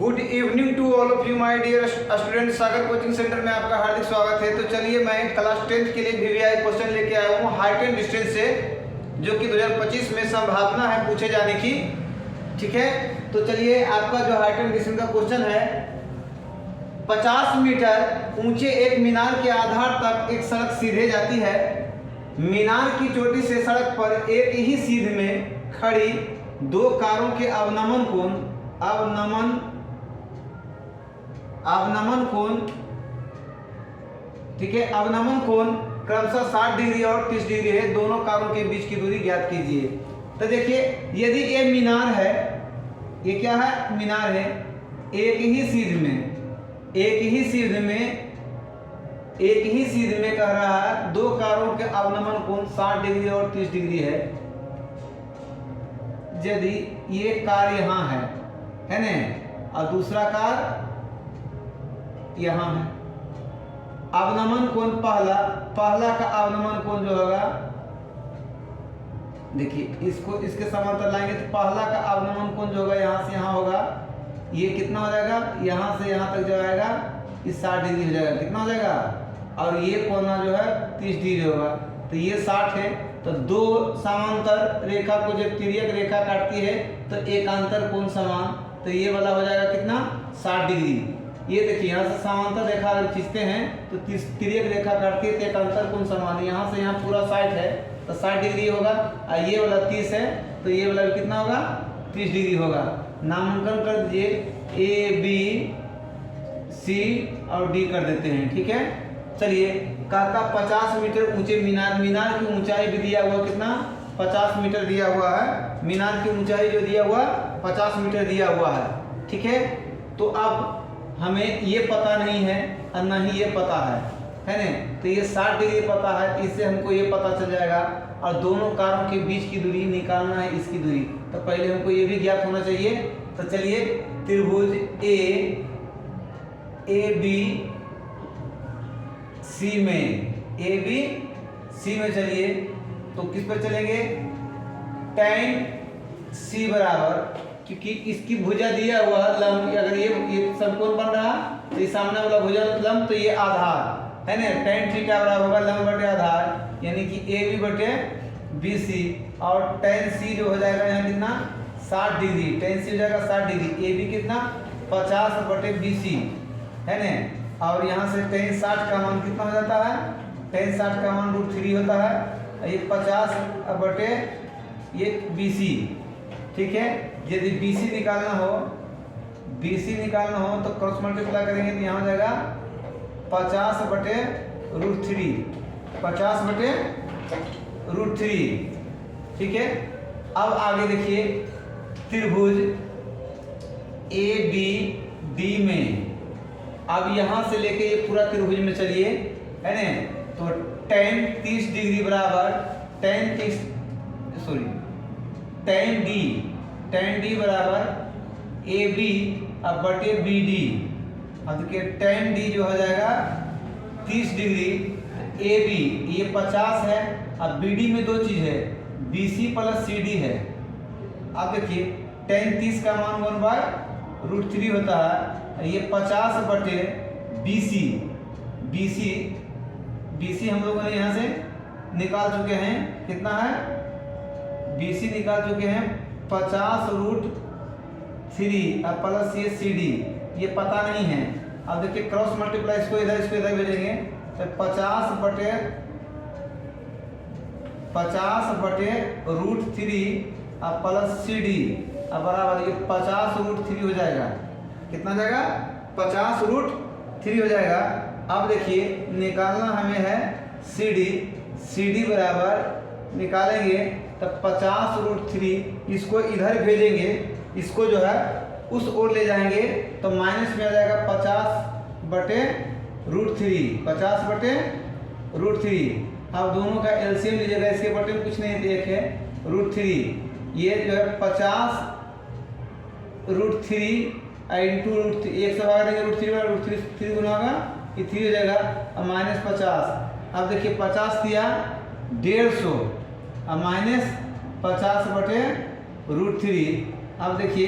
Good evening to all of you my dear student. Sagar coaching centre में आपका हार्दिक स्वागत है। तो चलिए मैं क्लास 10th के लिए वीवीआई क्वेश्चन लेके आया हूँ हाइट एंड डिस्टेंस से, जो कि 2025 में संभावना है पूछे जाने की। ठीक है, तो चलिए आपका जो हाइट एंड डिस्टेंस का क्वेश्चन है, 50 मीटर ऊंचे एक मीनार के आधार तक एक सड़क सीधे जाती है। मीनार की चोटी से सड़क पर एक ही सीध में खड़ी दो कारों के अवनमन कोण ठीक है, अवनमन कोण क्रमशः 60 डिग्री और 30 डिग्री है। दोनों कारों के बीच की दूरी ज्ञात कीजिए। तो देखिए, यदि ये मीनार है, ये क्या है, मीनार है, एक ही सीध में कह रहा है दो कारों के अवनमन कोण 60 डिग्री और 30 डिग्री है। यदि ये कार यहाँ है ना, और दूसरा कार यहाँ है, अवनमन कोण पहला का अवनमन कोण जो होगा, देखिए इसको इसके समांतर लाएंगे तो पहला का अवनमन कोण जो होगा यहाँ से यहाँ होगा, ये कितना हो जाएगा, यहाँ से यहाँ तक जो आएगा ये 60 डिग्री हो जाएगा। कितना हो जाएगा, और ये कोना जो है 30 डिग्री होगा। तो ये 60 है, तो दो समांतर रेखा को जब तिर्यक रेखा काटती है तो एकांतर कोण समान, तो ये वाला हो जाएगा कितना, 60 डिग्री। ये देखिए, यहाँ से समांतर रेखा अगर खींचते हैं तो तिर्यक रेखा काटती है तो एकांतर कोण समान, यहाँ से यहाँ पूरा 60 है तो 60 डिग्री होगा, और ये वाला 30 है तो ये वाला कितना होगा, 30 डिग्री होगा। नामांकन कर दीजिए, ए बी सी और डी कर देते हैं। ठीक है, चलिए कहता 50 मीटर ऊंचे मीनार की ऊंचाई भी दिया हुआ, कितना, 50 मीटर दिया हुआ है। मीनार की ऊंचाई जो दिया हुआ 50 मीटर दिया हुआ है। ठीक है, तो अब हमें ये पता नहीं है और ना ही ये पता है ना, तो ये 60 डिग्री पता है, इससे हमको ये पता चल जाएगा। और दोनों कारों के बीच की दूरी निकालना है, इसकी दूरी, तो पहले हमको ये भी ज्ञात होना चाहिए। तो चलिए, त्रिभुज ए बी सी में चलिए, तो किस पर चलेंगे, tan सी बराबर, क्योंकि इसकी भुजा दिया हुआ लंब, अगर ये समकोण बन रहा तो ये सामने वाला भुजा लंब, तो ये आधार है ना, tan थीटा बराबर होगा लंब बटे आधार, यानी कि ए बी बटे बी सी, और tan सी जो हो जाएगा यहाँ कितना, 60 डिग्री, tan सी हो जाएगा 60 डिग्री, ए बी कितना, 50 बटे बी सी है ना, और यहाँ से tan 60 का मान कितना हो जाता है, tan 60 का मान √3 होता है, ये 50 बटे ये बी सी। ठीक है, यदि BC निकालना हो तो क्रॉस मल्टीप्लाई करेंगे तो यहाँ हो जाएगा 50 बटे √3। ठीक है, अब आगे देखिए, त्रिभुज ABD में, अब यहाँ से लेके ये पूरा त्रिभुज में चलिए, है ना, तो tan 30 डिग्री बराबर tan D बराबर AB अब बटे BD। अब देखिए, tan D जो हो जाएगा 30 डिग्री, AB ये 50 है, अब BD में दो चीज़ है, BC प्लस CD है। अब देखिए, tan 30 का मान 1/√3 होता है, ये 50 बटे BC हम लोगों ने यहाँ से निकाल चुके हैं, कितना है, BC निकाल चुके हैं 50√3 और प्लस ये CD, ये पता नहीं है। अब देखिए, क्रॉस मल्टीप्लाई, इसको इधर भेजेंगे तो 50 बटे √3 और प्लस CD अब बराबर ये 50√3 हो जाएगा। कितना जाएगा, 50√3 हो जाएगा। अब देखिए, निकालना हमें है CD बराबर निकालेंगे तो 50√3, इसको इधर भेजेंगे, इसको जो है उस ओर ले जाएंगे तो माइनस में आ जाएगा 50 बटे √3। अब दोनों का एलसीएम लीजिएगा, इसके बटे में कुछ नहीं, एक है √3, ये जो है 50√3 इंटू √3, एक से भाग देंगे √3 गुना होगा, ये 3 हो जाएगा, और माइनस 50। अब देखिए, 50 दिया 150 और माइनस 50 बटे √3। अब देखिए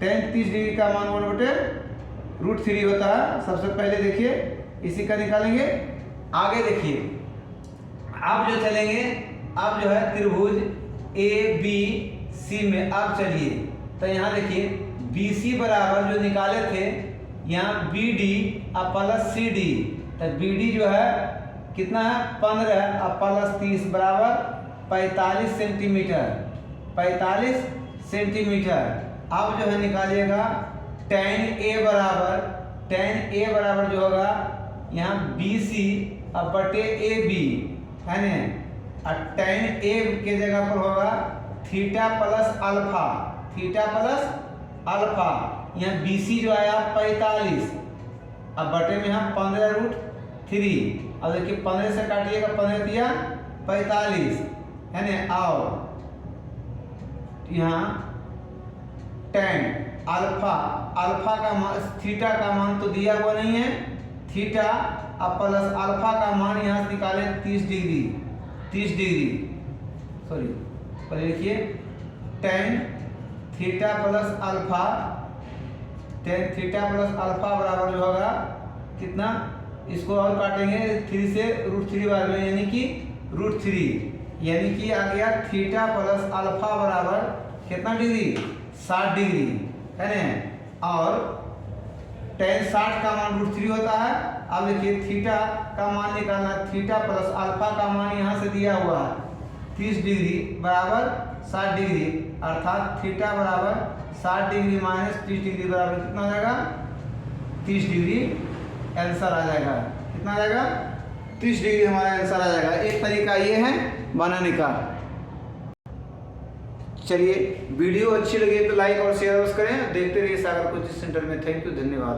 tan 30 डिग्री का मान 1/√3 होता है। सबसे पहले देखिए इसी का निकालेंगे। आगे देखिए अब जो चलेंगे, अब जो है त्रिभुज ABC में अब चलिए, तो यहाँ देखिए BC बराबर जो निकाले थे यहाँ BD और प्लस CD, तो BD जो है कितना है 15 और प्लस 30 बराबर 45 सेंटीमीटर, 45 सेंटीमीटर। अब जो है निकालिएगा tan A बराबर जो होगा यहाँ BC और बटे AB है न, और tan A के जगह पर होगा थीटा प्लस अल्फा, यहाँ BC जो आया 45 अब बटे में हम 15√3। अब देखिए 15 से काटिएगा, 15 दिया 45 है न, और यहाँ tan अल्फा का मान, थीटा का मान तो दिया हुआ नहीं है, थीटा अब प्लस अल्फा का मान यहाँ से निकाले 30 डिग्री सॉरी पहले लिखिए tan थीटा प्लस अल्फा बराबर जो होगा कितना, इसको और काटेंगे 3 से √3 बार में, यानी कि √3, यानी कि आ गया थीटा प्लस अल्फा बराबर कितना डिग्री 60 डिग्री है ना, और tan 60 का मान √3 होता है। अब देखिए थीटा का मान निकालना, थीटा प्लस अल्फा का मान यहाँ से दिया हुआ है 30 डिग्री बराबर 60 डिग्री, अर्थात थीटा बराबर 60 डिग्री माइनस 30 डिग्री बराबर कितना हो जाएगा 30 डिग्री आंसर आ जाएगा। कितना आ जाएगा 30 डिग्री हमारा आंसर आ जाएगा। एक तरीका ये है बनाने का। चलिए वीडियो अच्छी लगी तो लाइक और शेयर करें। देखते रहिए सागर कोचिंग सेंटर में। थैंक यू, धन्यवाद।